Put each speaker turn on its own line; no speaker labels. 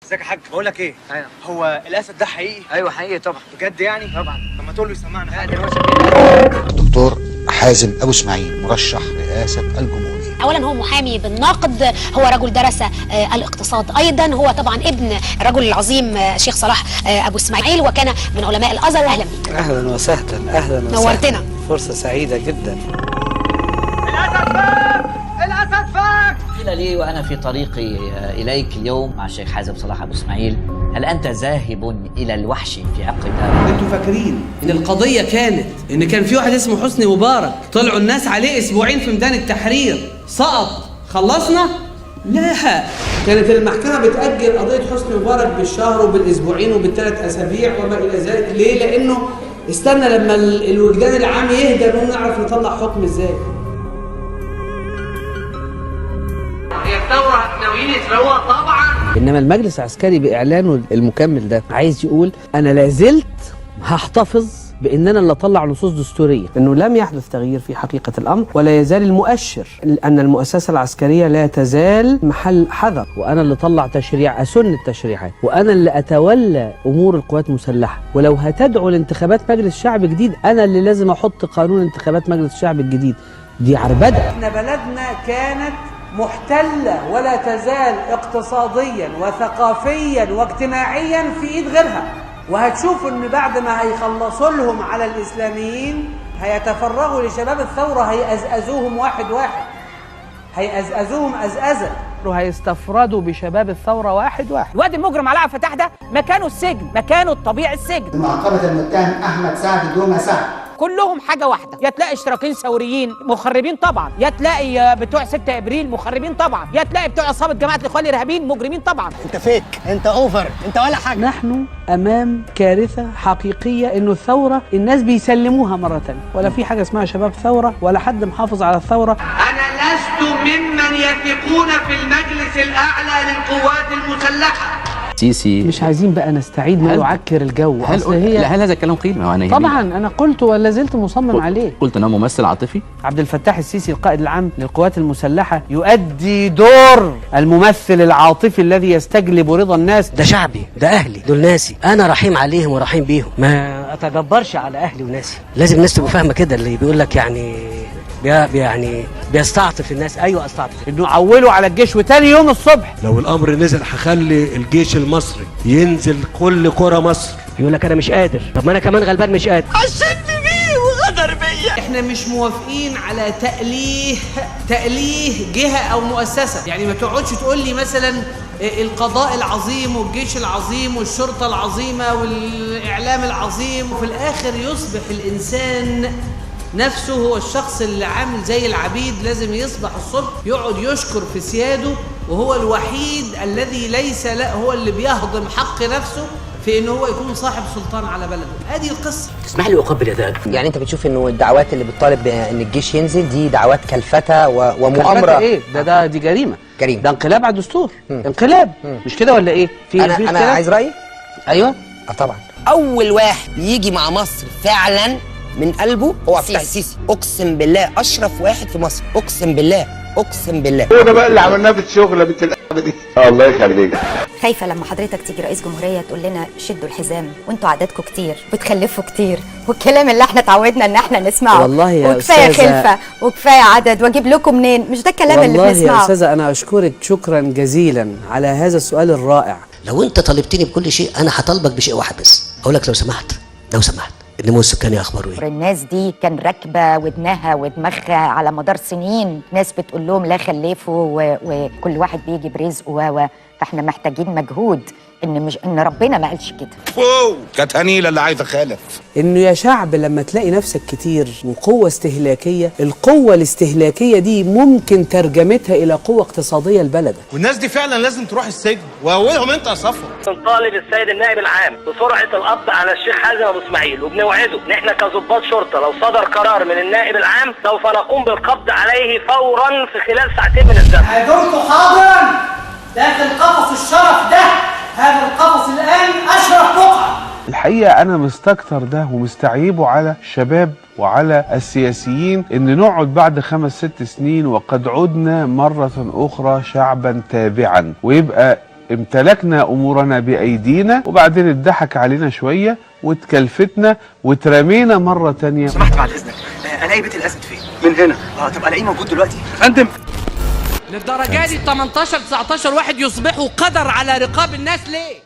ازيك يا حاج؟ بقول لك ايه؟
ايوه.
هو الاسد ده حقيقي؟
ايوه حقيقي طبعا.
بجد يعني؟
طبعا.
طب ما تقول له يسمعنا حاجه.
الدكتور حازم أبو إسماعيل مرشح رئاسة الجمهورية.
اولا هو محامي بالنقد، هو رجل درس الاقتصاد، ايضا هو طبعا ابن الرجل العظيم الشيخ صلاح ابو اسماعيل، وكان من علماء الازهر. اهلا بيك.
اهلا وسهلا. اهلا وسهلا.
نورتنا.
فرصه سعيده جدا.
الاسد فاك! الاسد فاك!
قيل لي وأنا في طريقي إليك اليوم مع الشيخ حازم صلاح أبو إسماعيل: هل أنت ذاهب إلى الوحش في عقد هذا؟
انتوا فاكرين ان القضيه كانت ان كان في واحد اسمه حسني مبارك طلعوا الناس عليه اسبوعين في ميدان التحرير، سقط، خلصنا؟ لا، كانت المحكمه بتاجل قضيه حسني مبارك بالشهر وبالاسبوعين وبالثلاث اسابيع وما الى ذلك. ليه؟ لانه استنى لما الوجدان العام يهدى نقوم نعرف نطلع حكم ازاي. هي الثوره ناويين يسرقوها طبعا.
انما المجلس العسكري باعلانه المكمل ده عايز يقول انا لازلت هحتفظ باننا اللي اطلع نصوص دستوريه، انه لم يحدث تغيير في حقيقه الامر، ولا يزال المؤشر ان المؤسسه العسكريه لا تزال محل حذر، وانا اللي اطلع تشريع اسن التشريعات، وانا اللي اتولى امور القوات المسلحه، ولو هتدعو لانتخابات مجلس شعب جديد انا اللي لازم احط قانون انتخابات مجلس الشعب الجديد. دي عربده.
احنا بلدنا كانت محتلة ولا تزال اقتصاديا وثقافيا واجتماعيا في ايد غيرها، وهتشوفوا ان بعد ما هيخلصوا لهم على الاسلاميين هيتفرغوا لشباب الثورة، هيأزأزوهم واحد واحد، هيأزأزوهم أزأزة،
وهيستفردوا بشباب الثوره واحد واحد.
الواد المجرم علاء فتاح ده مكانه السجن، مكانه الطبيعي السجن.
معاقبة المتهم أحمد سعد دوما سعد
كلهم حاجه واحده، يا تلاقي اشتراكيين ثوريين مخربين طبعا، يا تلاقي بتوع 6 ابريل مخربين طبعا، يا تلاقي بتوع عصابه جماعه الاخوان الارهابيين مجرمين طبعا.
انت فيك، انت اوفر، انت ولا حاجه.
نحن امام كارثه حقيقيه، انه الثوره الناس بيسلموها مره ثانيه، ولا في حاجه اسمها شباب ثوره، ولا حد محافظ على الثوره.
انا لست ممن يثقون في المجلس الاعلى للقوات المسلحه.
سيسي
مش عايزين بقى نستعيد ما يعكر الجو.
هل هذا الكلام قيل؟ ما هو أنا
طبعا انا قلت ولا زلت مصمم عليه.
قلت انه ممثل عاطفي.
عبد الفتاح السيسي القائد العام للقوات المسلحه يؤدي دور الممثل العاطفي الذي يستجلب رضا الناس.
ده شعبي، ده اهلي، دول ناسي، انا رحيم عليهم ورحيم بيهم، ما اتجبرش على اهلي وناسي. لازم الناس تبقى فاهمه كده، اللي بيقول لك يعني بيستعطف الناس. ايوه استعطف،
انه عولوا على الجيش وتاني يوم الصبح
لو الامر نزل هخلي الجيش المصري ينزل كل قرى مصر.
يقول لك انا مش قادر، طب ما انا كمان غلبان مش قادر.
عشت بيه وغدر بيا. احنا مش موافقين على تأليه جهه او مؤسسه، يعني ما تقعدش تقول لي مثلا القضاء العظيم والجيش العظيم والشرطه العظيمه والاعلام العظيم، وفي الاخر يصبح الانسان نفسه هو الشخص اللي عامل زي العبيد، لازم يصبح الصبح يقعد يشكر في سياده، وهو الوحيد الذي ليس له، هو اللي بيهضم حق نفسه في انه هو يكون صاحب سلطان على بلده. هذه القصه.
تسمح لي اقبل يدك؟
يعني انت بتشوف انه الدعوات اللي بتطالب بان الجيش ينزل دي دعوات كلفتة ومؤامره؟
ايه دي جريمه.
ده
انقلاب على الدستور. انقلاب. مش كده ولا ايه؟
انا عايز رايي.
ايوه
طبعا. اول واحد يجي مع مصر فعلا من قلبه هو فتح السيسي. اقسم بالله اشرف واحد في مصر، اقسم بالله اقسم بالله.
هو ده بقى اللي عملناه في الشغله بنت اللعبه دي. الله يخليك.
خايفه لما حضرتك تيجي رئيس جمهوريه تقول لنا شدوا الحزام وانتوا عددكم كتير بتخلفوا كتير، والكلام اللي احنا اتعودنا ان احنا نسمعه.
والله يا
وكفايه خلفه وكفايه عدد واجيب لكم منين، مش ده الكلام اللي بنسمعه.
والله يا استاذه انا اشكرك شكرا جزيلا على هذا السؤال الرائع.
لو انت طالبتني بكل شيء انا هطالبك بشيء واحد بس، اقول لك لو سمحت النمو السكاني اخباره ايه؟
الناس دي كان راكبه ودنها ودماغها على مدار سنين، ناس بتقول لهم لا خلفوا وكل واحد بيجي برزقه فاحنا محتاجين مجهود، ان ربنا ما قالش كده.
كانت هنيله اللي عايزه خالف.
انه يا شعب لما تلاقي نفسك كتير وقوه استهلاكيه، القوه الاستهلاكيه دي ممكن ترجمتها الى قوه اقتصاديه لبلدك.
والناس دي فعلا لازم تروح السجن، واولهم انت يا صفوه.
نطالب السيد النائب العام بسرعه القبض على الشيخ حازم ابو اسماعيل، وبنوعده ان احنا كظباط شرطه لو صدر قرار من النائب العام سوف نقوم بالقبض عليه فورا في خلال ساعتين من الزمن.
هدوركم حاضرا داخل قفص الشرف ده. هذا القفص الآن أشرف بقعة.
الحقيقة أنا مستكتر ده ومستعيبه على الشباب وعلى السياسيين، إن نقعد بعد 5-6 سنين وقد عدنا مرة أخرى شعبا تابعا، ويبقى امتلكنا امورنا بايدينا وبعدين اتضحك علينا شويه واتكلفتنا واترمينا مره تانية.
سمحت بعد اذنك، الاقي بيت الاسد فين؟ من هنا. طب الاقيه موجود دلوقتي يا فندم؟
للدرجه دي 18 19 واحد يصبحوا قدر على رقاب الناس ليه؟